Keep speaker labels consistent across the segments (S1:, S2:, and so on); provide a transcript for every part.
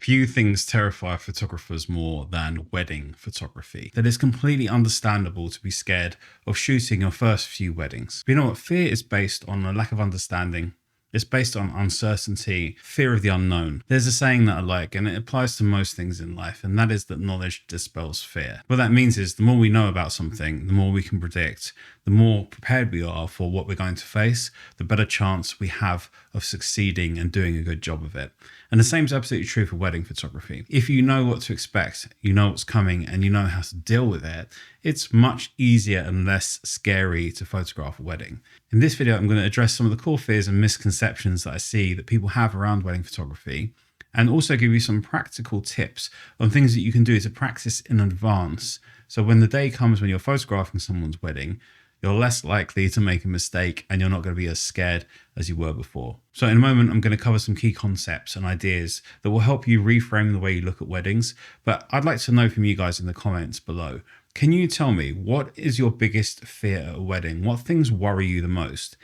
S1: Few things terrify photographers more than wedding photography. That it's completely understandable to be scared of shooting your first few weddings. But you know what? Fear is based on a lack of understanding. It's based on uncertainty, fear of the unknown. There's a saying that I like, and it applies to most things in life, and that is that knowledge dispels fear. What that means is the more we know about something, the more we can predict, the more prepared we are for what we're going to face, the better chance we have of succeeding and doing a good job of it. And the same is absolutely true for wedding photography. If you know what to expect, you know what's coming, and you know how to deal with it, it's much easier and less scary to photograph a wedding. In this video, I'm going to address some of the core fears and misconceptions that I see that people have around wedding photography, and also give you some practical tips on things that you can do to practice in advance. So when the day comes when you're photographing someone's wedding, you're less likely to make a mistake and you're not going to be as scared as you were before. So in a moment, I'm going to cover some key concepts and ideas that will help you reframe the way you look at weddings. But I'd like to know from you guys in the comments below, can you tell me what is your biggest fear at a wedding? What things worry you the most?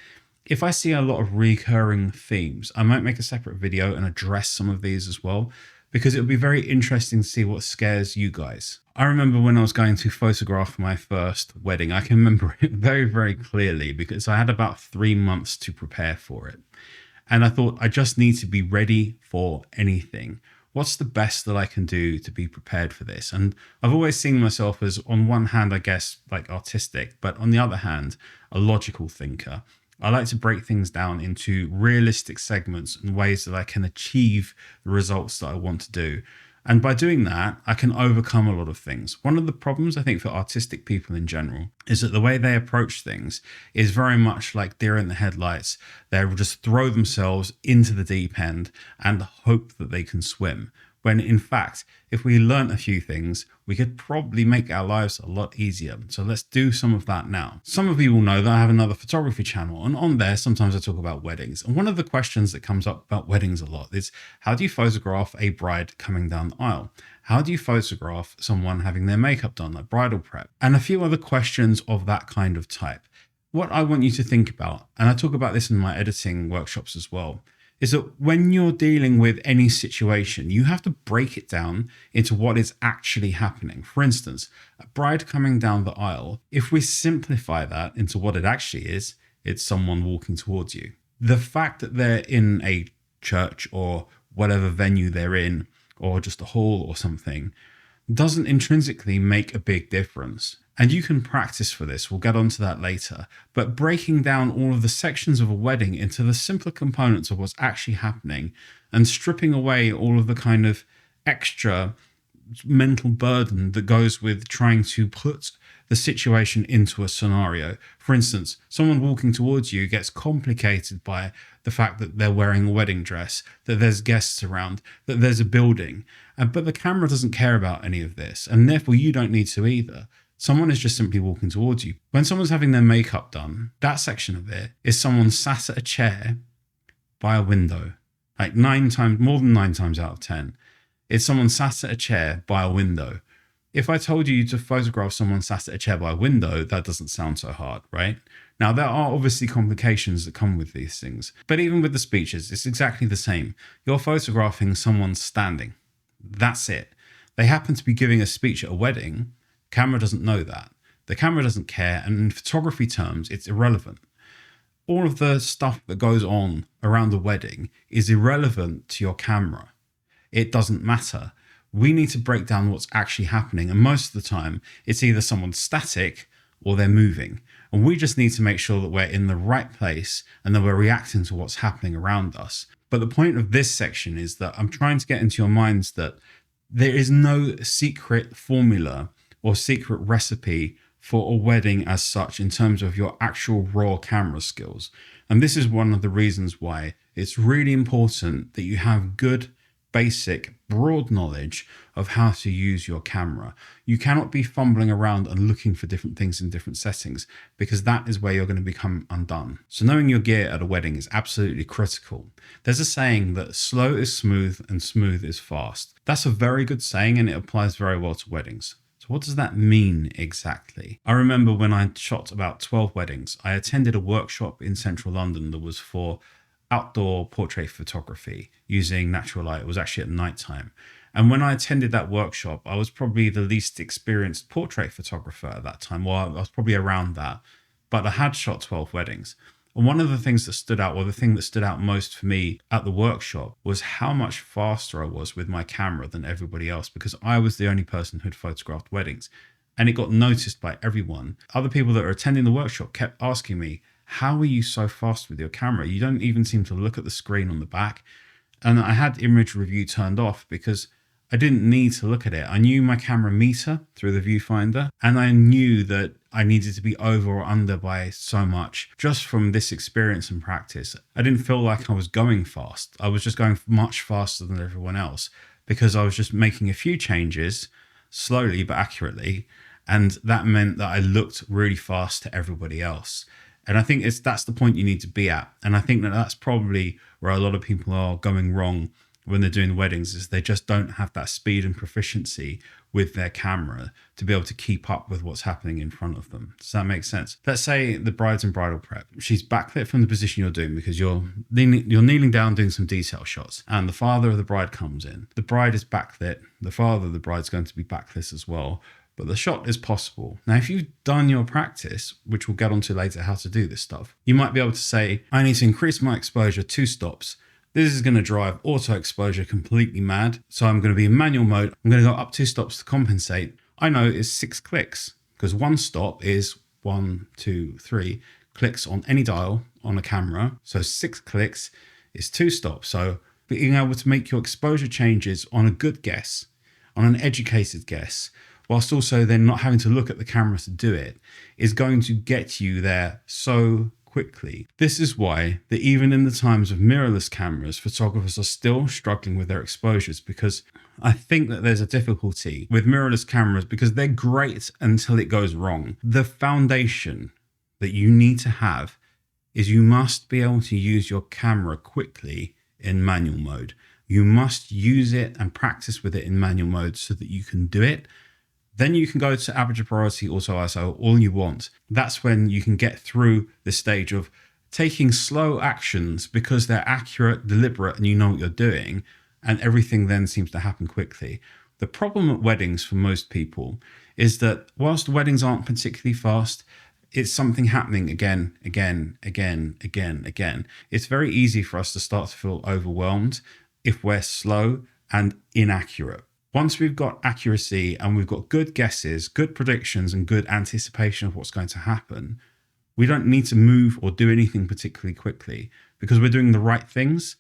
S1: If I see a lot of recurring themes, I might make a separate video and address some of these as well, because it would be very interesting to see what scares you guys. I remember when I was going to photograph my first wedding, I can remember it very, very clearly because I had about 3 months to prepare for it. And I thought, I just need to be ready for anything. What's the best that I can do to be prepared for this? And I've always seen myself as, on one hand, I guess, like artistic, but on the other hand, a logical thinker. I like to break things down into realistic segments and ways that I can achieve the results that I want to do. And by doing that, I can overcome a lot of things. One of the problems I think for artistic people in general is that the way they approach things is very much like deer in the headlights. They will just throw themselves into the deep end and hope that they can swim. When in fact, if we learn a few things, we could probably make our lives a lot easier. So let's do some of that now. Some of you will know that I have another photography channel, and on there, sometimes I talk about weddings. And one of the questions that comes up about weddings a lot is, how do you photograph a bride coming down the aisle? How do you photograph someone having their makeup done, like bridal prep? And a few other questions of that kind of type. What I want you to think about, and I talk about this in my editing workshops as well, is that when you're dealing with any situation, you have to break it down into what is actually happening. For instance, a bride coming down the aisle, if we simplify that into what it actually is, it's someone walking towards you. The fact that they're in a church or whatever venue they're in, or just a hall or something, doesn't intrinsically make a big difference. And you can practice for this, we'll get onto that later, but breaking down all of the sections of a wedding into the simpler components of what's actually happening and stripping away all of the kind of extra mental burden that goes with trying to put the situation into a scenario. For instance, someone walking towards you gets complicated by the fact that they're wearing a wedding dress, that there's guests around, that there's a building, but the camera doesn't care about any of this, and therefore you don't need to either. Someone is just simply walking towards you. When someone's having their makeup done, that section of it is someone sat at a chair by a window. Like more than 9 times out of 10, it's someone sat at a chair by a window. If I told you to photograph someone sat at a chair by a window, that doesn't sound so hard, right? Now, there are obviously complications that come with these things, but even with the speeches, it's exactly the same. You're photographing someone standing. That's it. They happen to be giving a speech at a wedding. Camera doesn't know that. The camera doesn't care, and in photography terms, it's irrelevant. All of the stuff that goes on around the wedding is irrelevant to your camera. It doesn't matter. We need to break down what's actually happening, and most of the time, it's either someone's static or they're moving. And we just need to make sure that we're in the right place and that we're reacting to what's happening around us. But the point of this section is that I'm trying to get into your minds that there is no secret formula or secret recipe for a wedding as such in terms of your actual raw camera skills. And this is one of the reasons why it's really important that you have good, basic, broad knowledge of how to use your camera. You cannot be fumbling around and looking for different things in different settings, because that is where you're going to become undone. So knowing your gear at a wedding is absolutely critical. There's a saying that slow is smooth and smooth is fast. That's a very good saying, and it applies very well to weddings. So what does that mean exactly? I remember when I shot about 12 weddings, I attended a workshop in central London that was for outdoor portrait photography using natural light. It was actually at nighttime. And when I attended that workshop, I was probably the least experienced portrait photographer at that time. Well, I was probably around that, but I had shot 12 weddings. And one of the things that stood out, or the thing that stood out most for me at the workshop, was how much faster I was with my camera than everybody else, because I was the only person who'd photographed weddings. And it got noticed by everyone. Other people that were attending the workshop kept asking me, how are you so fast with your camera? You don't even seem to look at the screen on the back. And I had image review turned off because I didn't need to look at it. I knew my camera meter through the viewfinder, and I knew that I needed to be over or under by so much just from this experience and practice. I didn't feel like I was going fast. I was just going much faster than everyone else because I was just making a few changes slowly but accurately. And that meant that I looked really fast to everybody else. And I think that's the point you need to be at. And I think that that's probably where a lot of people are going wrong when they're doing weddings, is they just don't have that speed and proficiency with their camera to be able to keep up with what's happening in front of them. Does that make sense? Let's say the bride's in bridal prep. She's backlit from the position you're doing because you're kneeling down doing some detail shots, and the father of the bride comes in. The bride is backlit. The father of the bride's going to be backlit as well. But the shot is possible. Now, if you've done your practice, which we'll get onto later how to do this stuff, you might be able to say, I need to increase my exposure 2 stops. This is going to drive auto exposure completely mad. So I'm going to be in manual mode. I'm going to go up 2 stops to compensate. I know it's 6 clicks because 1 stop is 1, 2, 3 clicks on any dial on a camera. So 6 clicks is 2 stops. So being able to make your exposure changes on a good guess, on an educated guess, whilst also then not having to look at the camera to do it, is going to get you there so quickly. This is why that even in the times of mirrorless cameras, photographers are still struggling with their exposures, because I think that there's a difficulty with mirrorless cameras because they're great until it goes wrong. The foundation that you need to have is you must be able to use your camera quickly in manual mode. You must use it and practice with it in manual mode so that you can do it. Then you can go to aperture priority, auto ISO, all you want. That's when you can get through the stage of taking slow actions because they're accurate, deliberate, and you know what you're doing, and everything then seems to happen quickly. The problem at weddings for most people is that whilst weddings aren't particularly fast, it's something happening again. It's very easy for us to start to feel overwhelmed if we're slow and inaccurate. Once we've got accuracy and we've got good guesses, good predictions, and good anticipation of what's going to happen, we don't need to move or do anything particularly quickly because we're doing the right things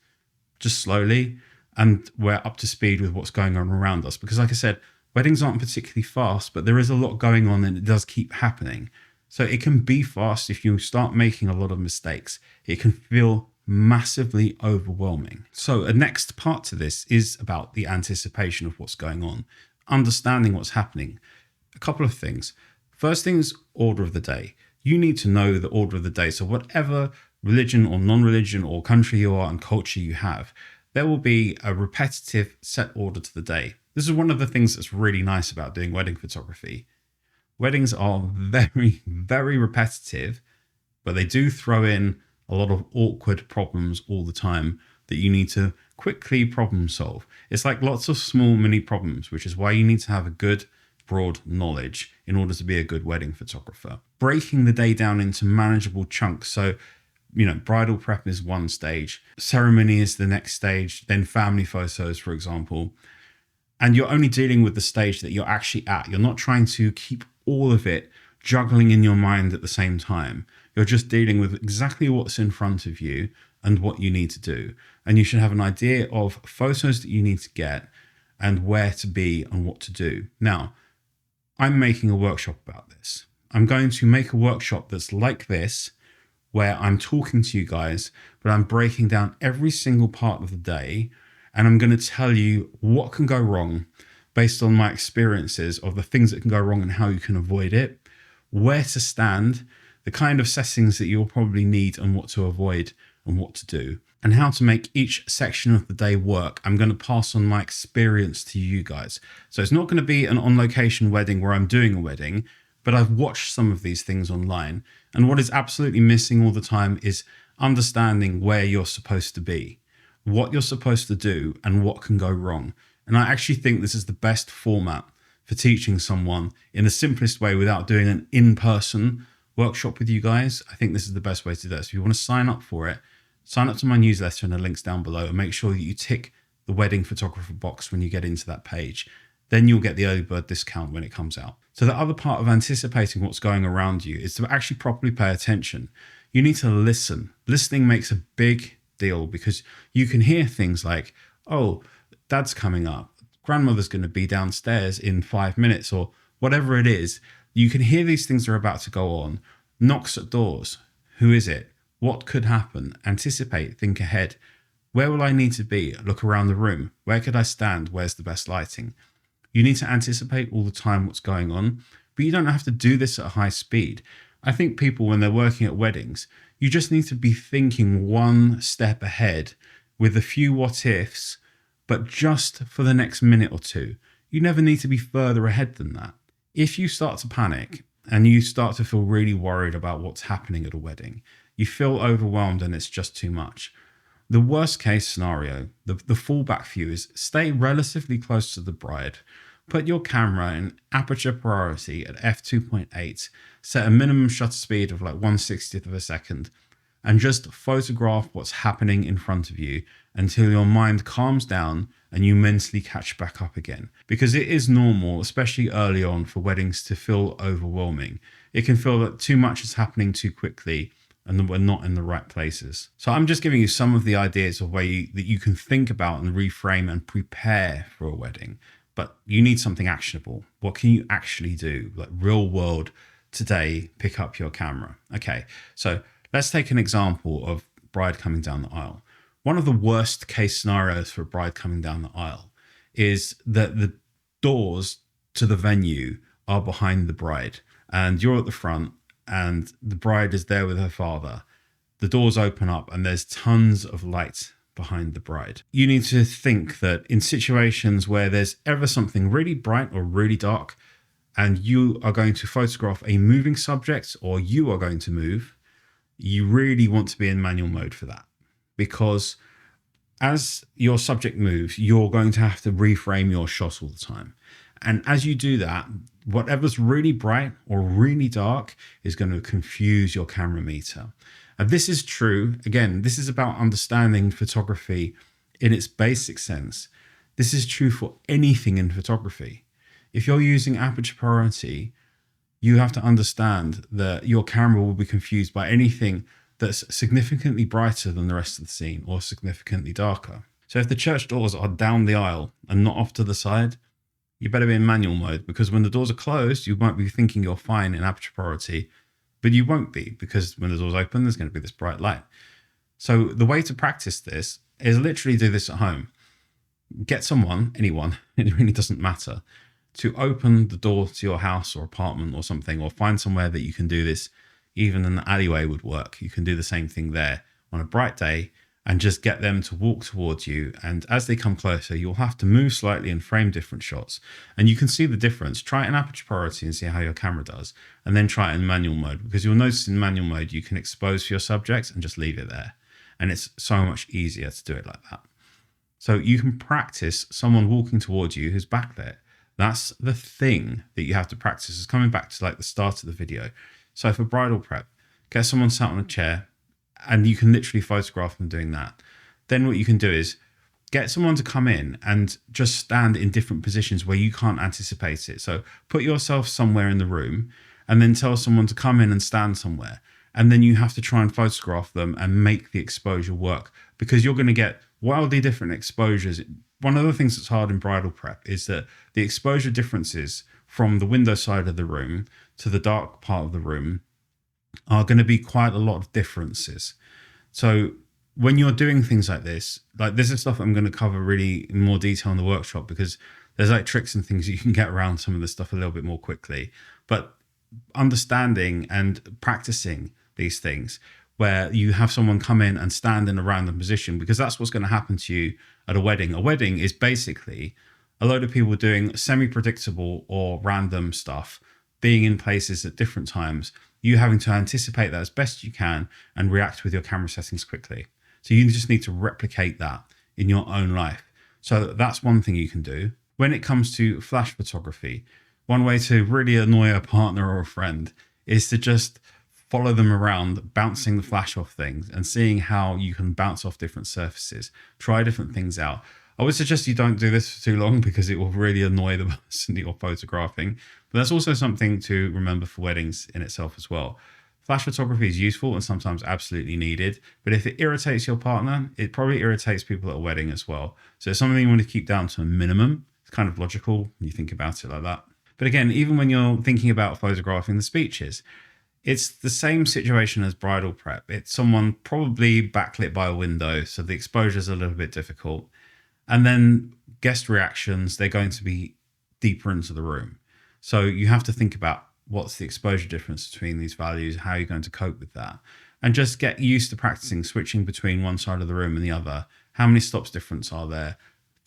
S1: just slowly and we're up to speed with what's going on around us. Because like I said, weddings aren't particularly fast, but there is a lot going on and it does keep happening. So it can be fast if you start making a lot of mistakes. It can feel massively overwhelming. So a next part to this is about the anticipation of what's going on, understanding what's happening. A couple of things. First thing is order of the day. You need to know the order of the day. So whatever religion or non-religion or country you are and culture you have, there will be a repetitive set order to the day. This is one of the things that's really nice about doing wedding photography. Weddings are very, very repetitive, but they do throw in a lot of awkward problems all the time that you need to quickly problem solve. It's like lots of small mini problems, which is why you need to have a good broad knowledge in order to be a good wedding photographer. Breaking the day down into manageable chunks. So, bridal prep is one stage, ceremony is the next stage, then family photos, for example. And you're only dealing with the stage that you're actually at. You're not trying to keep all of it juggling in your mind at the same time. You're just dealing with exactly what's in front of you and what you need to do. And you should have an idea of photos that you need to get and where to be and what to do. Now, I'm making a workshop about this. I'm going to make a workshop that's like this, where I'm talking to you guys, but I'm breaking down every single part of the day. And I'm going to tell you what can go wrong based on my experiences of the things that can go wrong and how you can avoid it, where to stand, the kind of settings that you'll probably need and what to avoid and what to do, and how to make each section of the day work. I'm going to pass on my experience to you guys. So it's not going to be an on-location wedding where I'm doing a wedding, but I've watched some of these things online. And what is absolutely missing all the time is understanding where you're supposed to be, what you're supposed to do, and what can go wrong. And I actually think this is the best format for teaching someone in the simplest way without doing an in-person workshop with you guys. I think this is the best way to do that. So if you want to sign up for it, sign up to my newsletter, and the link's down below, and make sure that you tick the wedding photographer box when you get into that page. Then you'll get the early bird discount when it comes out. So the other part of anticipating what's going around you is to actually properly pay attention. You need to listen. Listening makes a big deal because you can hear things like, oh, dad's coming up, grandmother's going to be downstairs in 5 minutes, or whatever it is. You can hear these things are about to go on. Knocks at doors. Who is it? What could happen? Anticipate, think ahead. Where will I need to be? Look around the room. Where could I stand? Where's the best lighting? You need to anticipate all the time what's going on, but you don't have to do this at a high speed. I think people, when they're working at weddings, you just need to be thinking one step ahead with a few what ifs, but just for the next minute or two. You never need to be further ahead than that. If you start to panic and you start to feel really worried about what's happening at a wedding, you feel overwhelmed and it's just too much. The worst case scenario, the fallback for you is stay relatively close to the bride. Put your camera in aperture priority at f2.8, set a minimum shutter speed of like 1/60th of a second, and just photograph what's happening in front of you until your mind calms down and you mentally catch back up again. Because it is normal, especially early on, for weddings to feel overwhelming. It can feel that too much is happening too quickly and that we're not in the right places. So I'm just giving you some of the ideas of way that you can think about and reframe and prepare for a wedding. But you need something actionable. What can you actually do? Like real world today, pick up your camera. Okay, so let's take an example of bride coming down the aisle. One of the worst case scenarios for a bride coming down the aisle is that the doors to the venue are behind the bride and you're at the front and the bride is there with her father. The doors open up and there's tons of light behind the bride. You need to think that in situations where there's ever something really bright or really dark and you are going to photograph a moving subject or you are going to move, you really want to be in manual mode for that, because as your subject moves, you're going to have to reframe your shot all the time. And as you do that, whatever's really bright or really dark is going to confuse your camera meter. And this is true. Again, this is about understanding photography in its basic sense. This is true for anything in photography. If you're using aperture priority, you have to understand that your camera will be confused by anything that's significantly brighter than the rest of the scene or significantly darker. So if the church doors are down the aisle and not off to the side, you better be in manual mode, because when the doors are closed, you might be thinking you're fine in aperture priority, but you won't be, because when the doors open, there's going to be this bright light. So the way to practice this is literally do this at home. Get someone, anyone, it really doesn't matter, to open the door to your house or apartment or something, or find somewhere that you can do this. Even an alleyway would work. You can do the same thing there on a bright day and just get them to walk towards you. And as they come closer, you'll have to move slightly and frame different shots. And you can see the difference. Try it in aperture priority and see how your camera does. And then try it in manual mode, because you'll notice in manual mode, you can expose your subject and just leave it there. And it's so much easier to do it like that. So you can practice someone walking towards you who's backlit. That's the thing that you have to practice. Is coming back to like the start of the video. So for bridal prep, get someone sat on a chair and you can literally photograph them doing that. Then what you can do is get someone to come in and just stand in different positions where you can't anticipate it. So put yourself somewhere in the room and then tell someone to come in and stand somewhere. And then you have to try and photograph them and make the exposure work, because you're going to get wildly different exposures. One of the things that's hard in bridal prep is that the exposure differences from the window side of the room to the dark part of the room are going to be quite a lot of differences. So when you're doing things like this is stuff I'm going to cover really in more detail in the workshop, because there's like tricks and things you can get around some of this stuff a little bit more quickly. But understanding and practicing these things where you have someone come in and stand in a random position, because that's what's going to happen to you at a wedding. A wedding is basically a load of people doing semi-predictable or random stuff being in places at different times, you having to anticipate that as best you can and react with your camera settings quickly. So you just need to replicate that in your own life. So that's one thing you can do. When it comes to flash photography, one way to really annoy a partner or a friend is to just follow them around, bouncing the flash off things and seeing how you can bounce off different surfaces. Try different things out. I would suggest you don't do this for too long because it will really annoy the person that you're photographing. But that's also something to remember for weddings in itself as well. Flash photography is useful and sometimes absolutely needed, but if it irritates your partner, it probably irritates people at a wedding as well. So it's something you want to keep down to a minimum. It's kind of logical when you think about it like that. But again, even when you're thinking about photographing the speeches, it's the same situation as bridal prep. It's someone probably backlit by a window, so the exposure is a little bit difficult. And then guest reactions, they're going to be deeper into the room. So you have to think about what's the exposure difference between these values, how you're going to cope with that. And just get used to practicing switching between one side of the room and the other. How many stops difference are there?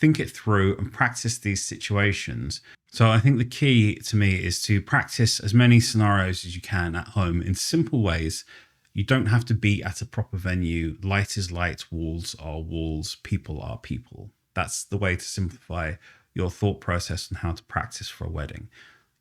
S1: Think it through and practice these situations. So I think the key to me is to practice as many scenarios as you can at home in simple ways. You don't have to be at a proper venue. Light is light, walls are walls, people are people. That's the way to simplify your thought process on how to practice for a wedding.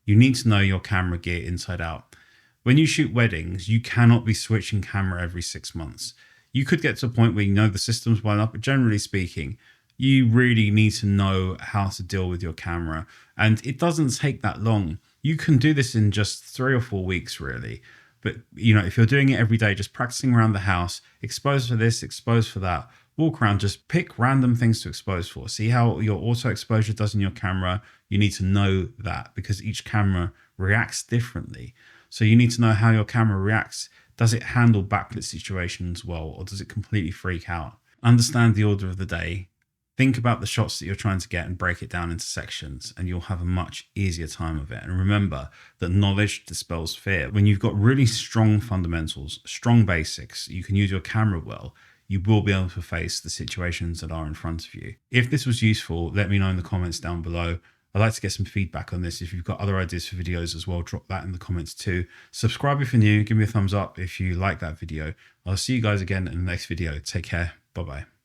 S1: You need to know your camera gear inside out. When you shoot weddings, you cannot be switching camera every 6 months. You could get to a point where you know the system's well up, but generally speaking, you really need to know how to deal with your camera. And it doesn't take that long. You can do this in just 3 or 4 weeks, really. But, if you're doing it every day, just practicing around the house, expose for this, expose for that, walk around, just pick random things to expose for. See how your auto exposure does in your camera. You need to know that because each camera reacts differently. So you need to know how your camera reacts. Does it handle backlit situations well, or does it completely freak out? Understand the order of the day. Think about the shots that you're trying to get and break it down into sections, and you'll have a much easier time of it. And remember that knowledge dispels fear. When you've got really strong fundamentals, strong basics, you can use your camera well, you will be able to face the situations that are in front of you. If this was useful, let me know in the comments down below. I'd like to get some feedback on this. If you've got other ideas for videos as well, drop that in the comments too. Subscribe if you're new, give me a thumbs up if you like that video. I'll see you guys again in the next video. Take care. Bye-bye.